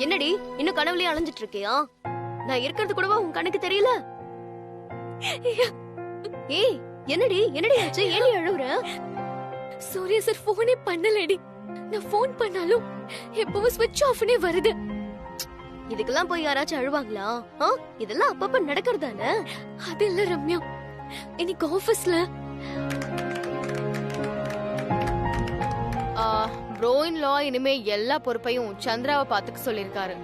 என்னடி இன்னும் கனவுலயே அலைஞ்சிட்டு இருக்கியா? நான் இருக்கிறது கூடவா உன் கண்ணுக்கு தெரியல? ஏய் என்னடி என்னடி ஆச்சு? ஏன் அழுவுற? சூர்யா சார் போனே பண்ணலடி. நான் போன் பண்ணாலும் எப்பவும் ஸ்விட்ச் ஆஃப்னே வருது. இதுக்கெல்லாம் போய் யாராச்சும் அழுவாங்களா? இதெல்லாம் அப்பப்ப நடக்கிறதானே. அது இல்ல ரம்யா, இன்னைக்கு ஆபீஸ்ல ப்ரோ இன் லா இனிமே எல்லா பொறுப்பையும் சந்திராவை பாத்துக்க சொல்லிருக்காரு.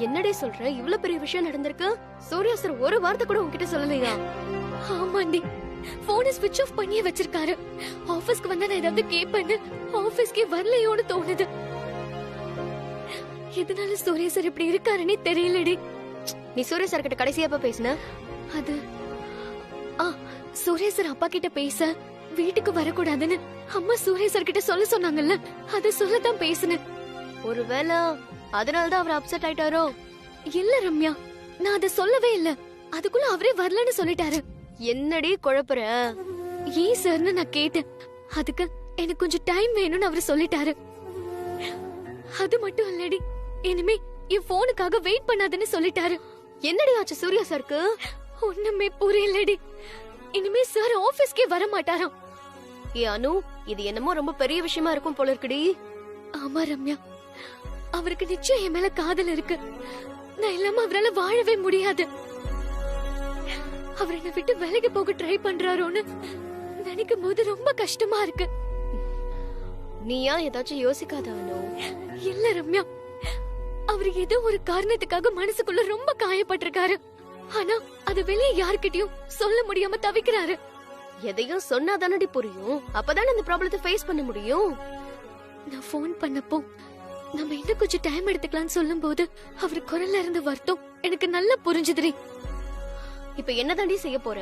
என்னடி சொல்ற? இவ்ளோ பெரிய விஷயம் நடந்திருக்கு. சூர்யா சார் ஒரு வார்த்தை கூட உன்கிட்ட சொல்லலையா? ஆமாண்டி, போனை ஸ்விட்ச் ஆஃப் பண்ணியே வச்சிருக்காரு. ஆபீஸ்க்கு வந்தா நான் ஏதாவது கேட்பேன்னு ஆபீஸ்க்கே வரலையோன்னு தோணுது. எதனால சூர்யா சார் இப்படி இருக்காருன்னே தெரியலடி. நீ சூர்யா சார் கிட்ட கடைசியா எப்ப பேசின? அது சூர்யா சார் அப்பா கிட்ட பேச வீட்டுக்கு வரக்கூடாதுன்னு அம்மா சூர்யா சார் கிட்ட சொல்ல சொன்னாங்கல்ல, அத சொல்லதான் பேசினேன். ஒருவேளை அதனாலதான் அவர் அப்செட் ஆயிட்டாரோ? இல்ல ரம்யா, நான் அத சொல்லவே இல்ல. அதுக்குள்ள அவரே வரலன்னு சொல்லிட்டாரு. என்னடி குழப்பற? ஏன் சார்னு நான் கேட்டேன். அதுக்கு எனக்கு கொஞ்சம் டைம் வேணும்னு அவரு சொல்லிட்டாரு. அது மட்டும் இல்லடி, இனிமே என் போனுக்காக வெயிட் பண்ணாதன்னு சொல்லிட்டாரு. என்னடி ஆச்சு சூர்யா சாருக்கு? ஒண்ணுமே புரியலடி. இனிமே சார் ஆபீஸ்க்கே வர மாட்டாராம். ஏ அனு, இது என்னமோ ரொம்ப பெரிய விஷயமா இருக்கும் போல இருக்குடி. ஆமா ரம்யா, அவருக்கு நிச்சயம் என் மேல காதல் இருக்கு. நான் இல்லாம அவரால வாழவே முடியாது. அவர் என்னை விட்டு வேலைக்கு போக ட்ரை பண்றாரோன்னு நினைக்கும் போது ரொம்ப கஷ்டமா இருக்கு. நீயா ஏதாச்சும் யோசிக்காத அனு? இல்ல ரம்யா, அவர் ஏதோ ஒரு காரணத்துக்காக மனசுக்குள்ள ரொம்ப காயப்பட்டிருக்காரு. ஆனா அது வெளியே யார்கிட்டயும் சொல்ல முடியாம தவிக்கிறாரு. எதையும் சொன்னா தானடி புரியும். அப்பதானே இந்த ப்ராப்ளத்தை ஃபேஸ் பண்ண முடியும். நான் போன் பண்ணப்போ நம்ம இன்னும் கொஞ்சம் டைம் எடுத்துக்கலாம்னு சொல்லும் போது அவர் குரல்ல இருந்து வருத்தம் எனக்கு நல்லா புரிஞ்சுதுரி. இப்ப என்னதாண்டி செய்ய போற?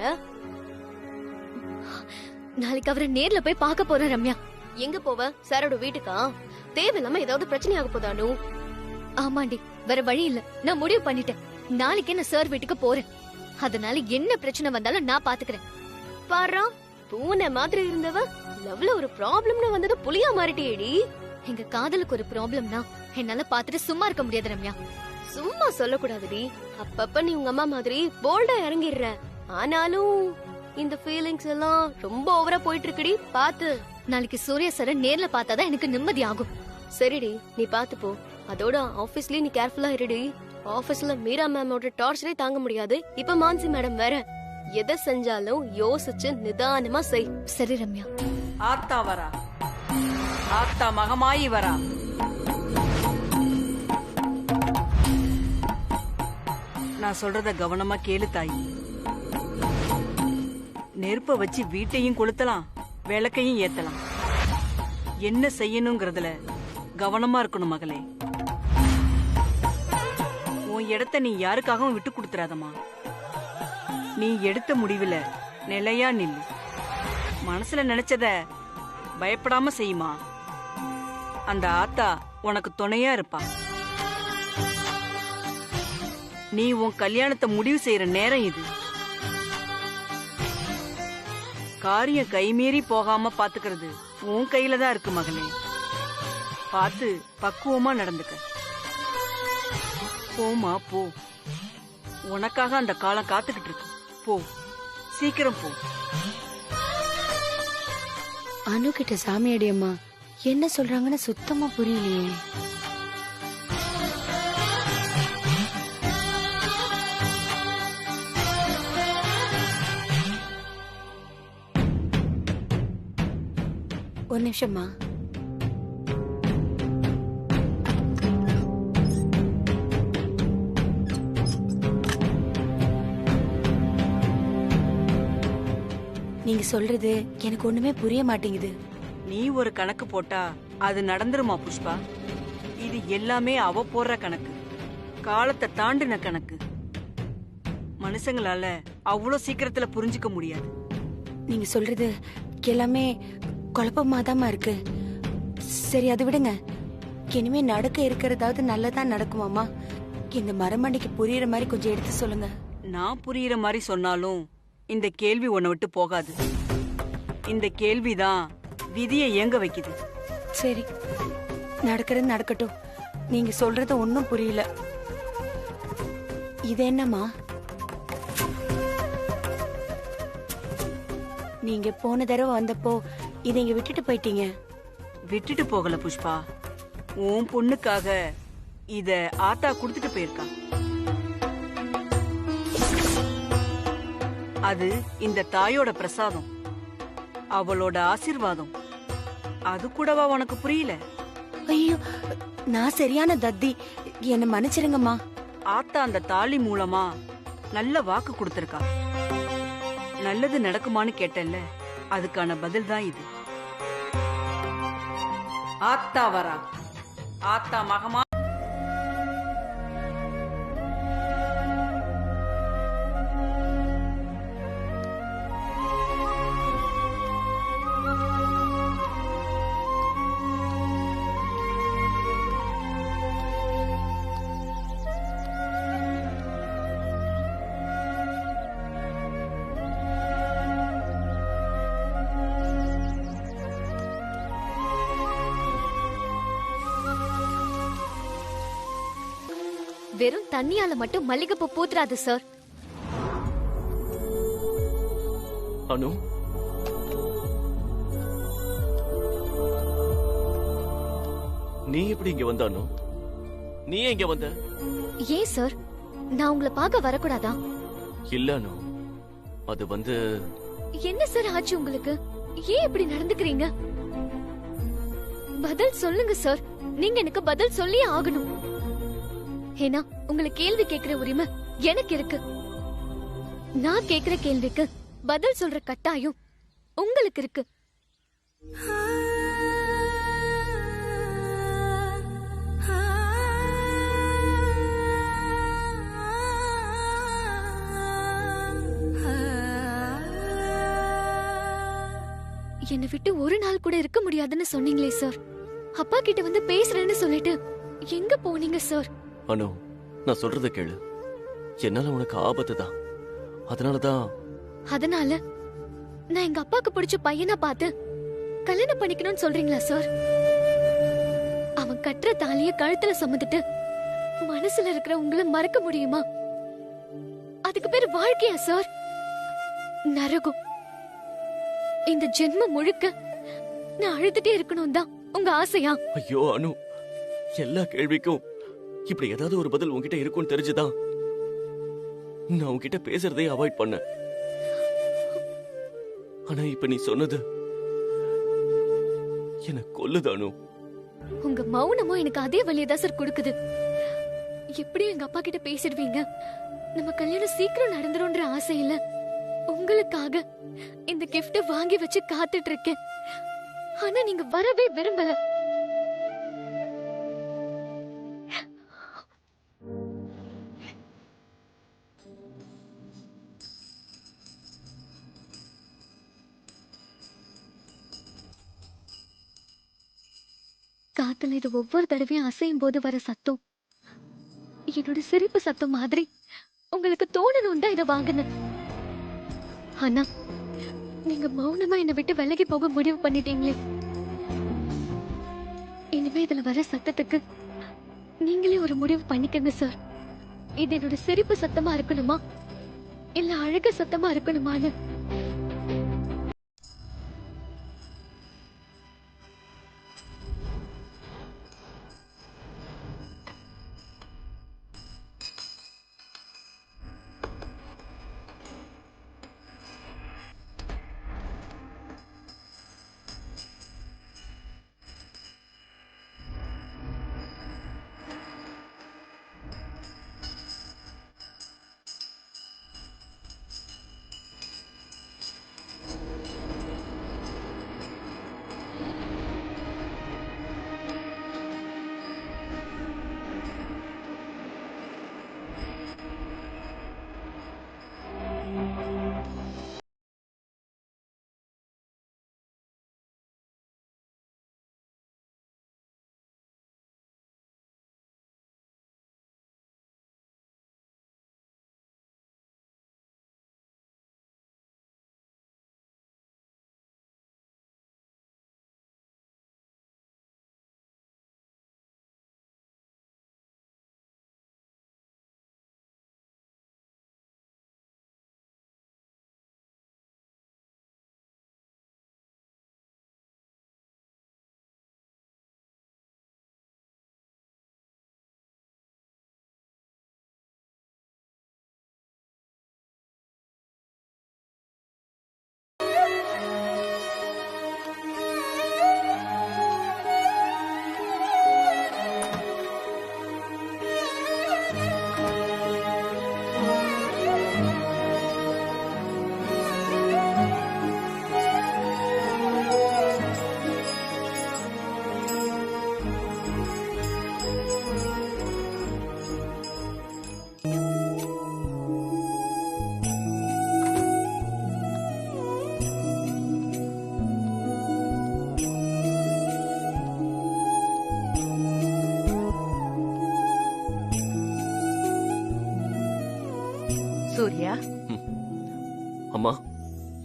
நாளைக்கு அவரை நேர்ல போய் பார்க்க போறேன் ரம்யா. எங்க போவ? சாரோட வீட்டுக்கா? தேவையில்லாம ஏதாவது பிரச்சனை ஆக போதானு? ஆமாண்டி, வேற வழி இல்ல. நான் முடிவு பண்ணிட்டேன். நாளைக்கே நான் சார் வீட்டுக்கு போறேன். அதனால என்ன பிரச்சனை வந்தாலும் நான் பாத்துக்கிறேன். பாரா, பூனை மாதிரி இருந்தவ லவ்ல ஒரு ப்ராப்ளம்னு வந்தது புளியா மாறிட்டேடி. எங்க காதலுக்கு ஒரு ப்ராப்ளம்னா என்னால பாத்துட்டு சும்மா இருக்க முடியாது ரம்யா. சும்மா சொல்லக்கூடாதுடி. அப்பப்ப நீ உங்க அம்மா மாதிரி போல்டா இறங்கிடுற. ஆனாலும் இந்த ஃபீலிங்ஸ் எல்லாம் ரொம்ப ஓவரா போயிட்டு இருக்குடி. பாத்து. நாளைக்கு சூர்யா சார நேர்ல பார்த்தாதான் எனக்கு நிம்மதி ஆகும். சரிடி, நீ பாத்து போ. அதோட ஆபீஸ்லயே நீ கேர்ஃபுல்லா இருடி. ஆபீஸ்ல மீரா மேமோட டார்ச்சரே தாங்க முடியாது. இப்ப மான்சி மேடம் வேற. எதை செஞ்சாலும் யோசிச்சு நிதானமா செய். சரி ரம்யா. ஆத்தா வரா, ஆத்தா மகமாயி வரா. நான் சொல்றத கவனமா கேளு தாயி. நெருப்ப வச்சு வீட்டையும் கொளுத்தலாம், விளக்கையும் ஏத்தலாம். என்ன செய்யணுங்கிறதுல கவனமா இருக்கணும் மகளே. உன் இடத்த நீ யாருக்காகவும் விட்டு கொடுத்துறாதம்மா. நீ எடுத்த முடிவுல நிலையா நில்லு. மனசுல நினைச்சத பயப்படாம செய்யுமா. அந்த ஆத்தா உனக்கு துணையா இருப்பா. நீ உன் கல்யாணத்தை முடிவு செய்யற நேரம் இது. காரியம் கைமீறி போகாம பாத்துக்கிறது உன் கையில தான் இருக்கு மகளே. பார்த்து பக்குவமா நடந்துக்க. போமா போ. உனக்காக அந்த காலம் காத்துக்கிட்டு இருக்கு. போ, சீக்கிரம் போ. அனு கிட்ட சாமியாடி அம்மா என்ன சொல்றாங்கன்னு சுத்தமா புரியலையே. ஒரு நிமிஷம்மா. நீங்க சொல்றது எனக்கு ஒண்ணுமே புரிய மாட்டேங்குது. நீ ஒரு கணக்கு போட்டா அது நடந்துருமா புஷ்பா? இது எல்லாமே அவ போடுற கணக்கு, காலத்தை தாண்டின கணக்கு. மனுஷங்களால அவ்வளவு சீக்கிரத்துல புரிஞ்சுக்க முடியாது. நீங்க சொல்றது எல்லாமே குழப்பமாதாமா இருக்கு. சரி அது விடுங்க. இனிமே நடக்க இருக்கிறதாவது நல்லதா நடக்குமாமா? இந்த மரமண்டைக்கு புரியுற மாதிரி கொஞ்சம் எடுத்து சொல்லுங்க. நான் புரியுற மாதிரி சொன்னாலும் இந்த கேள்வி உன்னை விட்டு போகாது. இந்த கேள்விதான் விதியை இயங்க வைக்குது. சரி, நடக்கிறது நடக்கட்டும். நீங்க சொல்றது ஒன்னும் புரியல. இது என்னம்மா? நீங்க போன தடவை வந்தப்போ இதை இங்க விட்டுட்டு போயிட்டீங்க. விட்டுட்டு போகல புஷ்பா, உன் பொண்ணுக்காக இத ஆத்தா குடுத்துட்டு போயிருக்கா. அது இந்த தாயோட பிரசாதம், அவளோட ஆசீர்வாதம். அது கூடவா உனக்கு புரியல? ஐயோ, நான் சரியான தத்தி, என்ன மன்னிச்சிருங்கம்மா. ஆத்தா அந்த தாலி மூலமா நல்ல வாக்கு கொடுத்திருக்கா. நல்லது நடக்குமான்னு கேட்டல்ல, அதுக்கான பதில் தான் இது. ஆத்தா வரா, ஆத்தா மகமா. வெறும் தண்ணியால மட்டும் மல்லிகைப்பூ பூத்துறாது சார். அனு, நீ எப்படி இங்க வந்த அனு? நீ ஏன் இங்க வந்த? ஏன் சார், நான் உங்களை பார்க்க வரக்கூடாதா? இல்ல அனு, அது என்ன சார் ஆச்சு உங்களுக்கு? ஏன் இப்படி நடந்துக்கிறீங்க? பதில் சொல்லுங்க சார். நீங்க எனக்கு பதில் சொல்லியே ஆகணும். ஏன்னா உங்களை கேள்வி கேட்கிற உரிமை எனக்கு இருக்கு. நான் கேக்குற கேள்விக்கு பதில் சொல்ற கட்டாயம் உங்களுக்கு இருக்கு. என்னை விட்டு ஒரு நாள் கூட இருக்க முடியாதுன்னு சொன்னீங்களே சார். அப்பா கிட்ட வந்து பேசுறேன்னு சொல்லிட்டு எங்க போனீங்க சார்? அனு, நான் சொல்றத கேளு. என்னால உனக்கு ஆபத்து தான். அதனால நான் எங்க அப்பாக்கு பிடிச்ச பையனா பார்த்து கல்யாணம் பண்ணிக்கணும்னு சொல்றீங்களா சார்? அவன் கட்டுற தாலிய கழுத்துல சுமந்துட்டு மனசுல இருக்கிற உங்களை மறக்க முடியுமா? அதுக்கு பேர் வாழ்க்கையா சார்? நரகம். இந்த ஜென்மம் முழுக்க நான் அழுதுட்டே இருக்கணும் தான் உங்க ஆசையா? ஐயோ அனு, எல்லா கேள்விக்கும் இப்படி ஏதாவது ஒரு பதில் உன்கிட்ட இருக்கும்னு தெரிஞ்சுதான் நான் உன்கிட்ட பேசுறதே அவாய்ட் பண்ண. ஆனா இப்ப நீ சொன்னது எனக்கு கொல்லுது அனு. உங்க மௌனமும் எனக்கு அதே வழியதான் சார் கொடுக்குது. எப்படியும் எங்க அப்பா கிட்ட பேசிடுவீங்க, நம்ம கல்யாணம் சீக்கிரம் நடந்துரும்ன்ற ஆசையில உங்களுக்காக இந்த கிஃப்ட வாங்கி வச்சு காத்துட்டு இருக்கேன். ஆனா நீங்க வரவே விரும்பல. காத்துல இது ஒவ்வொரு தடவையும் அசையும் போது வர சத்தம் என்னோட சிரிப்பு சத்தம் மாதிரி உங்களுக்கு தோணணும் தான் இதை வாங்கினேன். ஆனா நீங்க மௌனமா என்னை விட்டு விலகி போக முடிவு பண்ணிட்டீங்களே. இனிமே இதுல வர சத்தத்துக்கு நீங்களே ஒரு முடிவு பண்ணிக்கங்க சார். இது என்னோட சிரிப்பு சத்தமா இருக்கணுமா இல்ல அழகு சத்தமா இருக்கணுமான்னு.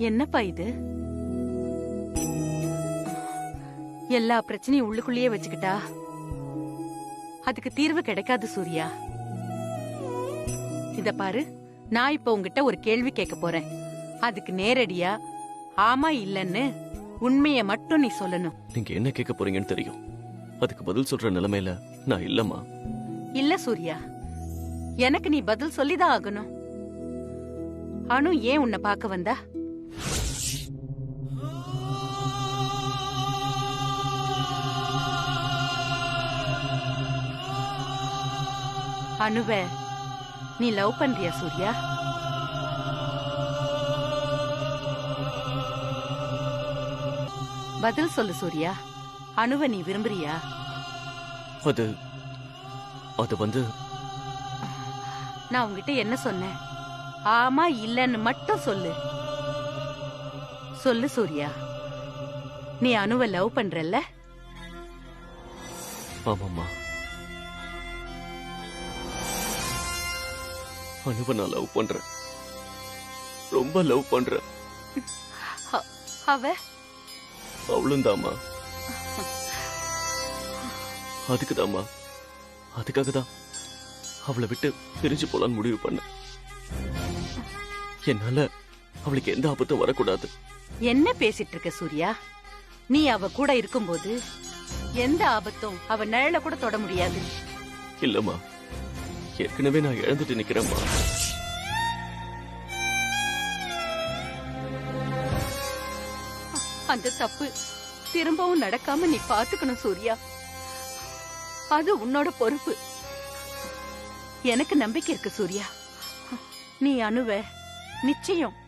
என்னப்பா இது? எல்லா பிரச்சனையும் உள்ளுக்குள்ளேயே வச்சுக்கிட்டா அதுக்கு தீர்வு கிடைக்காது சூர்யா. இத பாரு, நான் இப்ப உங்ககிட்ட ஒரு கேள்வி கேட்க போறேன். அதுக்கு நேரடியா ஆமா இல்லன்னு உண்மைய மட்டும் நீ சொல்லணும். நீங்க என்ன கேட்க போறீங்கன்னு தெரியும். அதுக்கு பதில் சொல்ற நிலைமையில நான் இல்லம்மா. இல்ல சூர்யா, எனக்கு நீ பதில் சொல்லிதான் ஆகணும். அனு ஏன் உன்னை பார்க்க வந்தா? அனுவ நீ லவ் பண்றியா சூர்யா? பதில் சொல்லு சூர்யா. அனுவ நீ விரும்புறியா? அது வந்து நான் உங்ககிட்ட என்ன சொன்னேன்? ஆமா இல்லன்னு மட்டும் சொல்லு. சொல்லு சூர்யா. நீ அனுவ லவ் பண்றல்ல? ஆமாம்மா, அனுவ நான் லவ் பண்றேன். ரொம்ப லவ் பண்றேன். அவ அவளும் தாமா. அதுக்குதாம்மா, அதுக்காக தான் அவளை விட்டு பிரிஞ்சு போலான்னு முடிவு பண்ண. என்னால அவளுக்கு எந்த ஆபத்தும் வரக்கூடாது. என்ன பேசிட்டு இருக்க சூர்யா? நீ அவ கூட இருக்கும்போது எந்த ஆபத்தும் அவ நிழல கூட தொட முடியாது. இல்லம்மா, ஏற்கனவே நான் இழந்துட்டு நிக்கிறேம்மா. அந்த தப்பு திரும்பவும் நடக்காம நீ பாத்துக்கணும் சூர்யா. அது உன்னோட பொறுப்பு. எனக்கு நம்பிக்கை இருக்கு சூர்யா. நீ அனுவ நிச்சயம்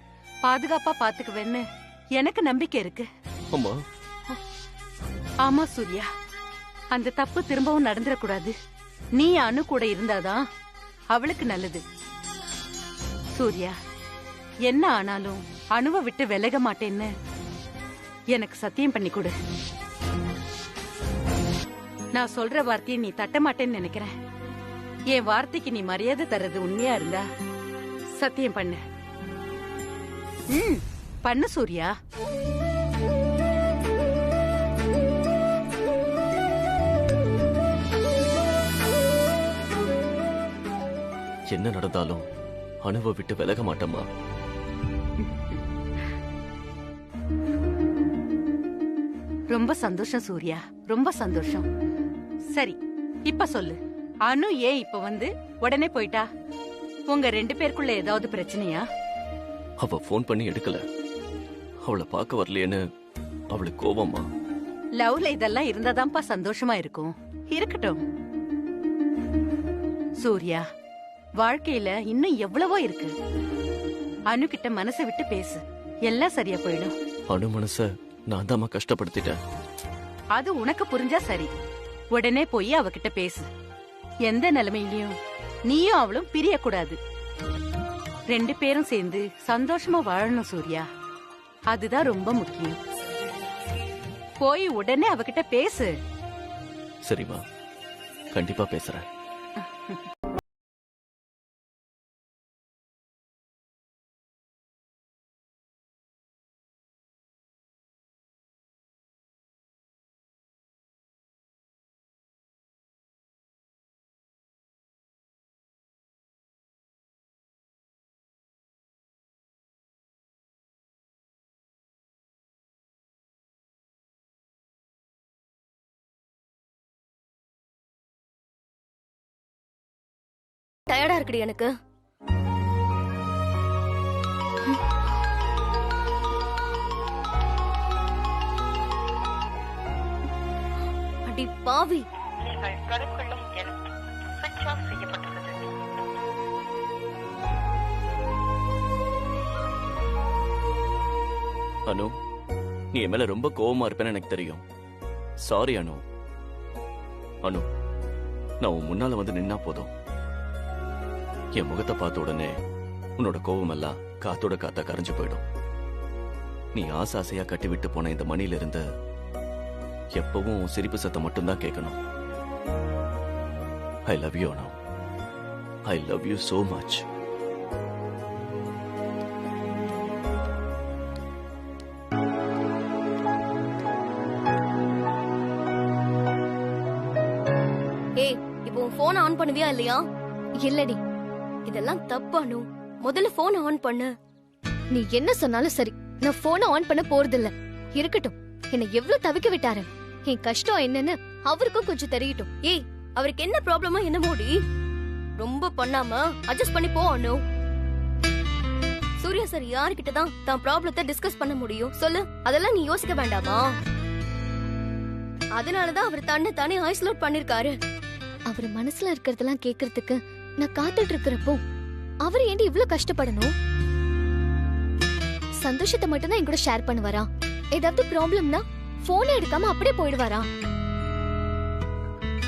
பாதுகாப்பா பாத்துக்குவேன்னு எனக்கு நம்பிக்கை இருக்கு. அம்மா, ஆமா சூர்யா, அந்த தப்பு திரும்பவும் நடந்துடக்கூடாது. நீ அனு கூட இருந்தாதான் அவளுக்கு நல்லது. சூர்யா, என்ன ஆனாலும் அனுவை விட்டு விலக மாட்டேன்னு எனக்கு சத்தியம் பண்ணி கொடு. நான் சொல்ற வார்த்தையை நீ தட்ட மாட்டேன்னு நினைக்கிறேன். என் வார்த்தைக்கு நீ மரியாதை தர்றது உண்மையா இருந்தா சத்தியம் பண்ணு. பண்ணு சூர்யா. என்ன நடந்தாலும் அனுவை விட்டு விலக மாட்டேம்மா. ரொம்ப சந்தோஷம் சூர்யா, ரொம்ப சந்தோஷம். சரி, இப்ப சொல்லு, அனு ஏன் இப்ப வந்து உடனே போயிட்டா? உங்க 2 பேருக்குள்ள ஏதாவது பிரச்சனையா? அவ போன் பண்ணி எடுக்கல. அவளை பார்க்க வரலையேன்னு அவளுக்கு கோவமா. லவ்ல இதெல்லாம் இருந்தாதான்ப்பா சந்தோஷமா இருக்கும். இருக்கட்டும் சூர்யா, வாழ்க்கையில இன்னும் எவ்வளவோ இருக்கு. அனு கிட்ட மனசை விட்டு பேசு, எல்லாம் சரியா போயிடும். அனு மனச நான் தாம்மா கஷ்டப்படுத்திட்டேன். அது உனக்கு புரிஞ்சா சரி. உடனே போய் அவகிட்ட பேசு. எந்த நிலைமையிலயும் நீயும் அவளும் பிரியக்கூடாது. 2 பேரும் சேர்ந்து சந்தோஷமா வாழணும் சூர்யா. அதுதான் ரொம்ப முக்கியம். போய் உடனே அவகிட்ட பேசு. சரிம்மா, கண்டிப்பா பேசுறேன். டயர்டா இருக்குடி எனக்கு. அடி பாவி. நீங்கள் கருக்கொள்ளும் எண் சுவிட்ச் ஆஃப் செய்யப்பட்டுள்ளது. அனு, நீ என் மேல ரொம்ப கோவமா இருப்பேன்னு எனக்கு தெரியும். சாரி அனு. அனு, நான் உன் முன்னால வந்து நின்னா போதும். என் முகத்தை பார்த்த உடனே உன்னோட கோபம் எல்லாம் காத்தோட காத்தா கரைஞ்சு போயிடும். நீ ஆசையா கட்டி விட்டு போன இந்த மணில இருந்து எப்பவும் சிரிப்பு சத்தம் மட்டும்தான் கேட்கணும். I love you Anu. I love you so much. ஏய் இப்போ உன் போன் ஆன் பண்ணுவியா இல்லையா? இல்லடி. இதெல்லாம் தப்பு அனு. முதல்ல போன் ஆன் பண்ணு. நீ என்ன சொன்னாலும் சரி, நான் போனை ஆன் பண்ண போறதில்ல. இருக்கட்டும், என்னை எவ்வளவு தவிக்க விட்டாரு. என் கஷ்டம் என்னன்னு அவருக்கும் கொஞ்சம் தெரியட்டும். ஏய் அவருக்கு என்ன ப்ராப்ளமா என்னமோடி? ரொம்ப பண்ணாம அட்ஜஸ்ட் பண்ணி போ அனு. சூர்யா சார் யார்கிட்ட தான் தான் ப்ராப்ளத்தை டிஸ்கஸ் பண்ண முடியும் சொல்லு? அதெல்லாம் நீ யோசிக்க வேண்டாமா? அதனாலதான் அவர் தன்னை தானே ஐசோலேட் பண்ணிருக்காரு. அவர் மனசுல இருக்கிறதெல்லாம் கேக்குறதுக்கு நான் காத்துட்டு இருக்கிறப்போ அவர் ஏண்டி இவ்வளவு கஷ்டப்படணும்? சந்தோஷத்தை மட்டும் தான் என் கூட ஷேர் பண்ணுவாரா? ஏதாவது ப்ராப்ளம்னா போனை எடுக்காம அப்படியே போயிடுவாரா?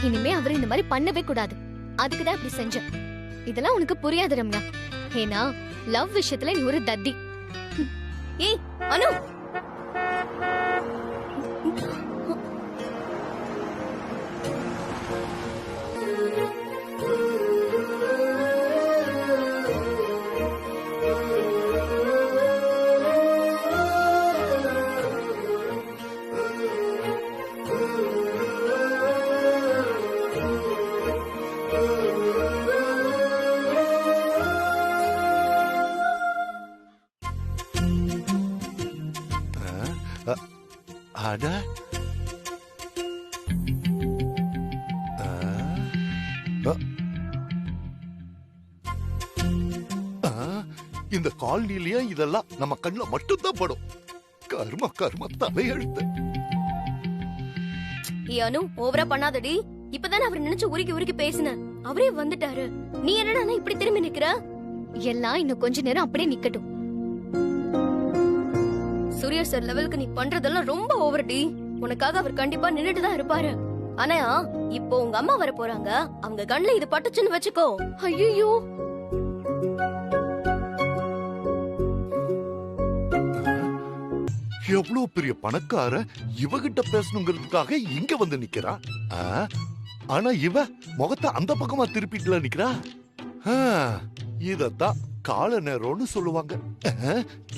இனிமே அவர் இந்த மாதிரி பண்ணவே கூடாது. அதுக்குதான் இப்படி செஞ்சேன். இதெல்லாம் உனக்கு புரியாது ரம்யா. ஏன்னா லவ் விஷயத்துல நீ ஒரு தத்தி. ஏய் அனு, அட இந்த காலனிலயே இதெல்லாம் நம்ம கண்ணுல மட்டும்தான் படும். கர்ம கர்ம தலையெழுத்து. ஏய் அனு ஓவரா பண்ணாதடி. இப்பதானே அவர் நினைச்சு உருகி உருகி பேசின. அவரே வந்துட்டாரு. நீ என்னடா இப்படி திரும்பி நிக்கிற? எல்லாம் இன்னும் கொஞ்ச நேரம் அப்படியே நிக்கட்டும். சூர்யா சார் லெவலுக்கு நீ பண்றதெல்லாம் ரொம்ப ஓவர்டி. உனக்காக அவர் கண்டிப்பா நின்னுட்டு தான் இருப்பாரு. ஆனா இப்போ உங்க அம்மா வர போறாங்க. அவங்க கண்ணுல இது பட்டுச்சுன்னு வச்சுக்கோ. ஐயோ, எவ்வளவு பெரிய பணக்கார இவகிட்ட பேசணுங்கிறதுக்காக இங்க வந்து நிக்கிறா. ஆனா இவ முகத்தை அந்த பக்கமா திருப்பிட்டுல நிக்கிறா. இதத்தான் கால நேரம்னு சொல்லுவாங்க.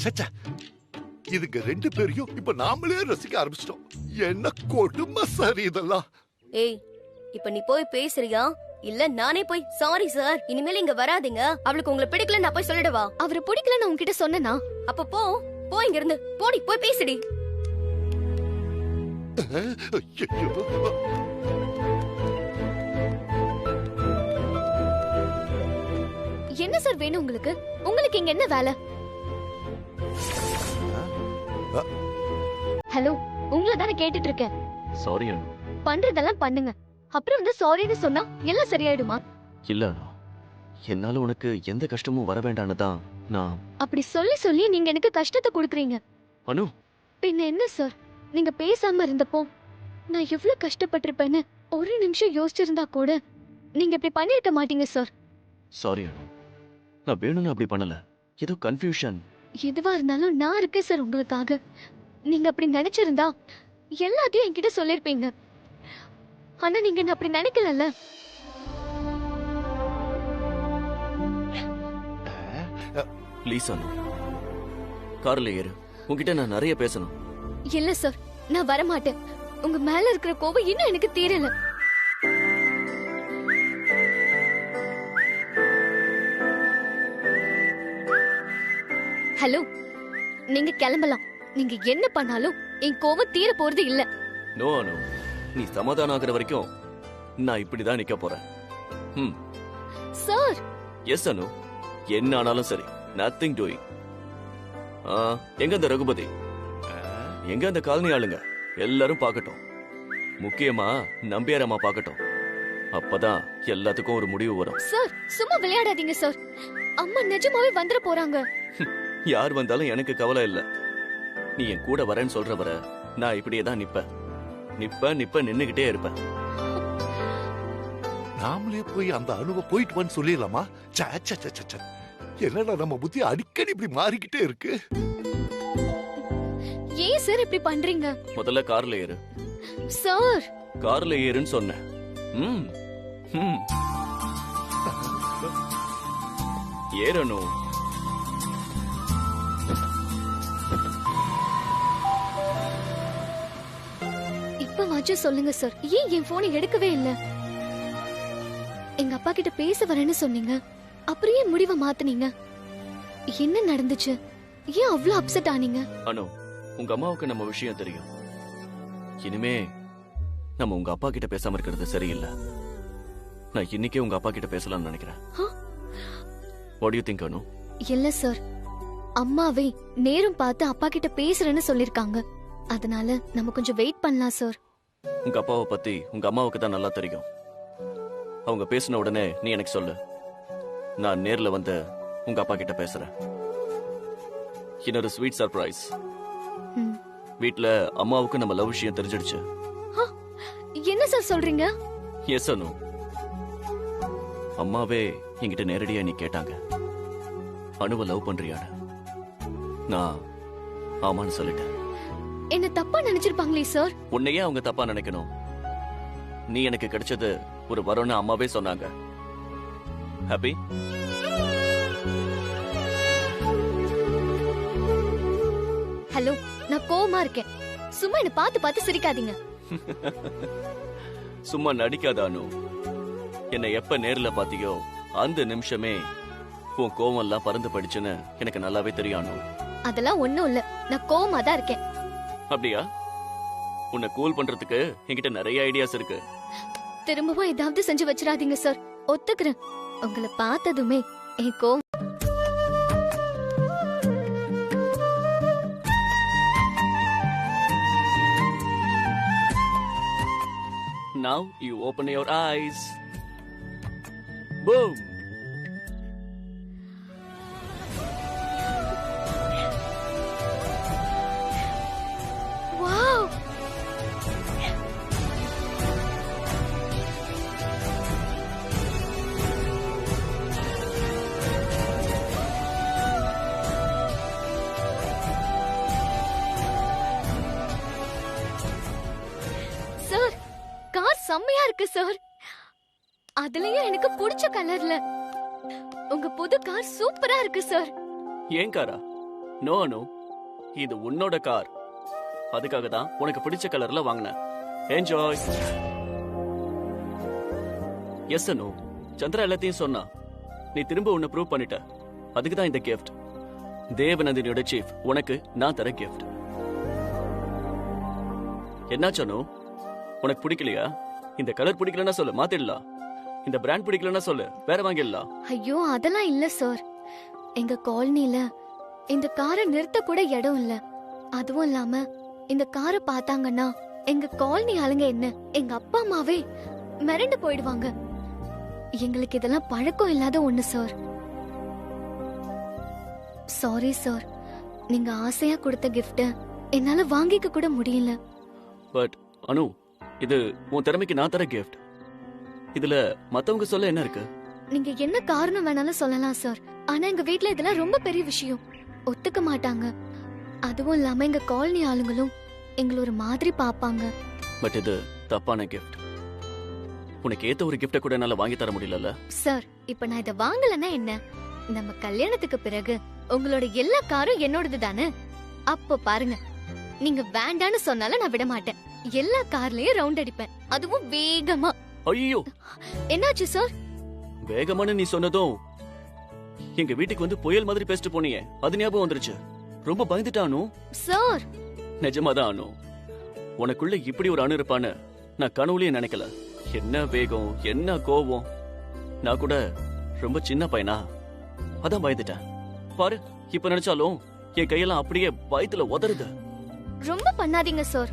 சச்சா, இதுக்கு ரெண்டு பேரையும் இப்ப நாமளே ரசிக்க ஆரம்பிச்சிட்டோம். என்ன கொடுமை சார் இதெல்லாம். ஏய் இப்ப நீ போய் பேசுறியா இல்ல நானே போய் சாரி சார் இனிமேல் இங்க வராதீங்க, அவளுக்கு உங்களை பிடிக்கல நான் போய் சொல்லிடவா? அவரை பிடிக்கலன்னு உன்கிட்ட சொன்னனா? அப்ப போ போ இங்க இருந்து போடி, போய் பேசுடி. என்ன சார் வேணும் உங்களுக்கு? உங்களுக்கு இங்க என்ன வேலை? ஹலோ, உங்களை தானே கேட்டுட்டு இருக்கேன். சாரி அனு. பண்றதெல்லாம் பண்ணுங்க, அப்புறம் வந்து சாரின்னு சொன்னா எல்லாம் சரியாயிடுமா? இல்ல அனு, என்னால உனக்கு எந்த கஷ்டமும் வர வேண்டான்னு தான் நான். அப்படி சொல்லி சொல்லி நீங்க எனக்கு கஷ்டத்தை கொடுக்குறீங்க. அனு, பின்ன என்ன சார், நீங்க பேசாம இருந்தப்போ நான் எவ்வளவு கஷ்டப்பட்டிருப்பேன்னு ஒரு நிமிஷம் யோசிச்சிருந்தா கூட நீங்க இப்படி பண்ணிருக்க மாட்டீங்க சார். சாரி அனு, நான் வேணும்னு அப்படி பண்ணல. ஏதோ கன்ஃபியூஷன். எதுவா இருந்தாலும் நான் இருக்கேன் சார் உங்களுக்காக. நீங்க அப்படி நினைச்சிருந்தா எல்லாத்தையும் என்கிட்ட சொல்லிருப்பீங்க. ஆனா நீங்க என்ன அப்படி நினைக்கலல்ல. ப்ளீஸ் அனு, கார்ல ஏறு. உன்கிட்ட நான் நிறைய பேசணும். இல்ல சார், நான் வர மாட்டேன். உங்க மேல இருக்கிற கோபம் இன்னும் எனக்கு தீரல. ஹலோ, நீங்க கிளம்பலாம். நீங்க என்ன பண்ணாலும் என் கோபம் தீர போறது இல்ல. நோ அனு, நீ சமாதானம் ஆகுற வரைக்கும் நான் இப்படிதான் நிக்க போறேன். சார். எஸ் அனு, என்ன ஆனாலும் சரி, நத்திங் டூயிங். எங்க அந்த ரகுபதி, எங்க அந்த காலனி ஆளுங்க எல்லாரும் பார்க்கட்டும். முக்கியமா நம்பியார் அம்மா பார்க்கட்டும். அப்பதான் எல்லாத்துக்கும் ஒரு முடிவு வரும். சார் சும்மா விளையாடாதீங்க சார். அம்மா நிஜமாவே வந்துட போறாங்க. யார் வந்தாலும் எனக்கு கவலை இல்ல. நீ என் கூட வரேன்னு சொல்ற வர நான் இப்படியே தான் நிப்ப நின்னுகிட்டே இருப்பேன். நாமளே போய் அந்த அணுவை போயிட்டு வந்து சொல்லிடலாமா? என்னடா நம்ம புத்தி அடிக்கடி இப்படி மாறிக்கிட்டே இருக்கு. ஏன் சார் இப்படி பண்றீங்க? முதல்ல கார்ல ஏறு. சார் கார்ல ஏறுன்னு சொன்னேன். ஏறணும். இப்ப வாச்சும் சொல்லுங்க சார், ஏன் என் போனை எடுக்கவே இல்ல? எங்க அப்பா கிட்ட பேச வரேன்னு சொன்னீங்க, அப்புறம் ஏன் முடிவை மாத்துனீங்க? என்ன நடந்துச்சு? ஏன் அவ்வளவு அப்செட் ஆனீங்க? அனு, உங்க அம்மாவுக்கு நம்ம விஷயம் தெரியும். இனிமே நம்ம உங்க அப்பா கிட்ட பேசாம இருக்கிறது சரியில்லை. நான் இன்னைக்கே உங்க அப்பா கிட்ட பேசலாம்னு நினைக்கிறேன். What do you think, அனு? இல்ல சார், அம்மாவே நேரம் பார்த்து அப்பா கிட்ட பேசுறேன்னு சொல்லிருக்காங்க. அதனால நம்ம கொஞ்சம் வெயிட் பண்ணலாம் சார். உங்க அப்பாவை பத்தி உங்க அம்மாவுக்கு தான் நல்லா தெரியும். அவங்க பேசின உடனே நீ எனக்கு சொல்லு. நான் நேர்ல வந்து உங்க அப்பா கிட்ட பேசுறேன். இன்னொரு ஸ்வீட் சர்ப்ரைஸ். ம். வீட்ல அம்மாவுக்கு நம்ம லவ் விஷயம் தெரிஞ்சிடுச்சு. என்ன சார் சொல்றீங்க? எஸ் அனு, அம்மாவே என்கிட்ட நேரடியா நீ கேட்டாங்க, அனுவை லவ் பண்றியான்னு. நான் ஆமான்னு சொல்லிட்டேன். என்ன தப்பா நினைச்சிருப்பாங்களே சார்? உன்னையே அவங்க தப்பா நினைக்கணும். நீ எனக்கு கிடைச்சது ஒரு வரம்னு அம்மாவே சொன்னாங்க. ஹாப்பி? ஹலோ, நான் கோவமா இருக்கேன். சும்மா என்ன பார்த்து பார்த்து சிரிக்காதீங்க. சும்மா நடிக்காத அனு. என்னை எப்ப நேர்ல பாத்தியோ அந்த நிமிஷமே உன் கோவம் எல்லாம் பறந்து படிச்சுன்னு எனக்கு நல்லாவே தெரியும் அனு. அதெல்லாம் ஒண்ணும் இல்ல, நான் கோவமா தான் இருக்கேன். அப்படியா? உன்னை கூல் பண்றதுக்கு என்கிட்ட நிறைய ஐடியாஸ் இருக்கு. திரும்பவும் ஏதாவது செஞ்சு வச்சிடாதீங்க சார். ஒத்துக்கிறேன், உங்களை பார்த்ததுமே என் கோவம். Now you open your eyes. Boom. Wow! Sir, car செம்மையா இருக்கு சார். அதுலயும் எனக்கு பிடிச்ச கலர்ல. உங்க புது கார் சூப்பரா இருக்கு சார். ஏன் காரா? நோ அனு, இது உன்னோட கார். அதுக்காக தான் உனக்கு பிடிச்ச கலர்ல வாங்கினேன். என்ஜாய். எஸ் அனு, சந்திரா எல்லாத்தையும் சொன்னா. நீ திரும்ப உன்னை ப்ரூவ் பண்ணிட்ட. அதுக்கு தான் இந்த கிஃப்ட். தேவநந்தினியோட சீஃப் உனக்கு நான் தர கிஃப்ட். என்னாச்சு அனு? உனக்கு பிடிக்கலையா? இந்த கலர் பிடிக்கலன்னா சொல்லு, மாத்திடலாம். இந்த பிராண்ட் பிடிக்கலன்னா சொல்லு, வேற வாங்கிடலாம். ஐயோ, அதெல்லாம் இல்ல சார். எங்க காலனில இந்த காரை நிறுத்த கூட இடம் இல்ல. அதுவும் இல்லாம இந்த காரை பார்த்தாங்கன்னா எங்க காலனி ஆளுங்க என்ன, எங்க அப்பா அம்மாவே மிரண்டு போயிடுவாங்க. எங்களுக்கு இதெல்லாம் பழக்கம் இல்லாத ஒண்ணு சார். சாரி சார், நீங்க ஆசையா கொடுத்த கிஃப்ட என்னால வாங்கிக்க கூட முடியல. பட் அனு, இது உன் திறமைக்கு நான் தர கிஃப்ட். இதுல மத்தவங்க சொல்ல என்ன இருக்கு? நீங்க என்ன காரணம் வேணாலும் சொல்லலாம் சார். ஆனா எங்க வீட்ல இதெல்லாம் ரொம்ப பெரிய விஷயம், ஒத்துக்க மாட்டாங்க. அதுவும் இல்லாம எங்க காலனி ஆளுங்களும் எங்களை ஒரு மாதிரி பாப்பாங்க. பட் இது தப்பான கிஃப்ட். உனக்கு ஏத்த ஒரு கிஃப்ட கூட என்னால வாங்கி தர முடியல. சார், இப்ப நான் இத வாங்கலன்னா என்ன? நம்ம கல்யாணத்துக்கு பிறகு உங்களோட எல்லா காரும் என்னோடது தானே. அப்போ பாருங்க, நீங்க வேண்டான்னு சொன்னாலும் நான் விட மாட்டேன். எல்லா கார்லயும் ரவுண்ட் அடிப்பேன், அதுவும் வேகமா. ஐயோ, என்னாச்சு சார்? வேகமான நீ சொன்னதும் எங்க வீட்டுக்கு வந்து புயல் மாதிரி பேசிட்டு போனியே, அது ஞாபகம் வந்துருச்சு. ரொம்ப பயந்துட்டானு. சார், நிஜமாதான் அனு, உனக்குள்ள இப்படி ஒரு அணு இருப்பான்னு நான் கனவுலயே நினைக்கல. என்ன வேகம், என்ன கோவம். நான் கூட ரொம்ப சின்ன பையனா, அதான் பயந்துட்டேன். பாரு, இப்ப நினைச்சாலும் என் கையெல்லாம் அப்படியே பயத்துல உதறுது. ரொம்ப பண்ணாதீங்க சார்.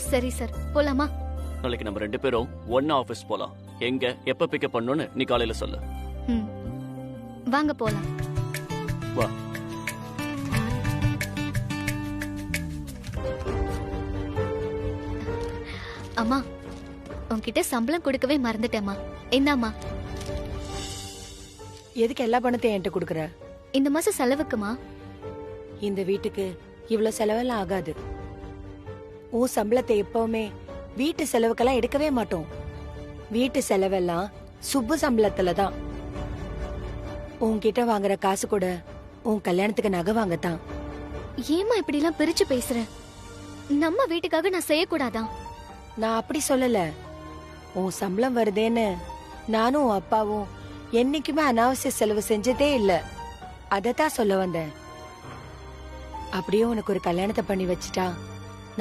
சரி சார், போலாமா? நாளைக்கு நம்ம 2 பேரும் ஒன்னா ஆபீஸ் போலாம். எங்க எப்ப பிக்கப் பண்ணணும்னு நீ காலையில சொல்லு. வாங்க போலாம். வா. அம்மா, உன்கிட்ட சம்பளம் கொடுக்கவே மறந்துட்டேம்மா. என்னம்மா? எதுக்கு எல்லா பணத்தையும் என்கிட்ட கொடுக்குற? இந்த மாசம் செலவுக்குமா? இந்த வீட்டுக்கு இவ்வளவு செலவெல்லாம் ஆகாது. உன் சம்பளத்தை எப்பவுமே வீட்டு செலவுக்கெல்லாம் எடுக்கவே மாட்டோம். வீட்டு செலவெல்லாம் சுப்பு சம்பளத்துல தான். உன்கிட்ட வாங்குற காசு கூட உன் கல்யாணத்துக்கு நகை வாங்கத்தான். ஏமா இப்படி எல்லாம் பிரிச்சு பேசுற? நம்ம வீட்டுக்காக நான் செய்யக்கூடாதா? நான் அப்படி சொல்லல. உன் சம்பளம் வருதேன்னு நானும் உன் அப்பாவும் என்னைக்குமே அனாவசிய செலவு செஞ்சதே இல்ல. அதத்தான் சொல்ல வந்தேன். அப்படியே உனக்கு ஒரு கல்யாணத்தை பண்ணி வச்சுட்டா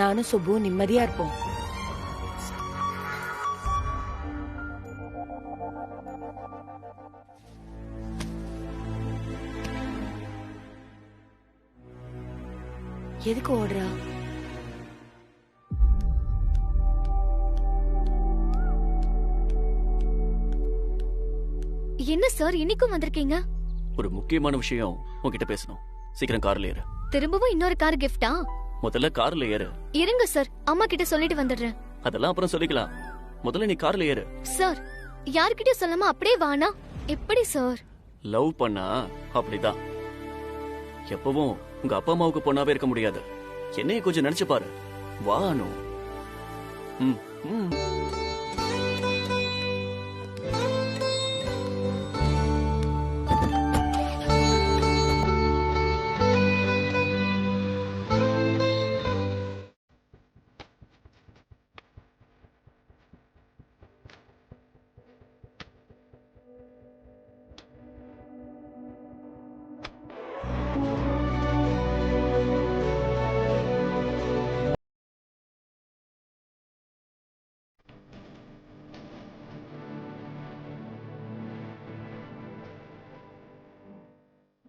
நானும் சுப்புவும் நிம்மதியா இருப்போம். எதுக்கு ஓடுறா? என்ன சார் இன்னைக்கும் வந்திருக்கீங்க? ஒரு முக்கியமான விஷயம் உன்கிட்ட பேசணும். சீக்கிரம் கார்ல ஏறு. திரும்பவும் இன்னொரு கார் கிஃப்டா? முதல்ல கார்ல ஏறு. இருங்க சார், அம்மா கிட்ட சொல்லிட்டு வந்துடுறேன். அதெல்லாம் அப்புறம் சொல்லிக்கலாம். முதல்ல நீ கார்ல ஏறு. சார், யார்கிட்டயும் சொல்லாம அப்படியே வானா எப்படி சார்? லவ் பண்ணா அப்படிதான். எப்பவும் உங்க அப்பா அம்மாவுக்கு பொண்ணாவே இருக்க முடியாது. என்னைய கொஞ்சம் நினைச்சு பாரு. வா அனு. ம், ம்.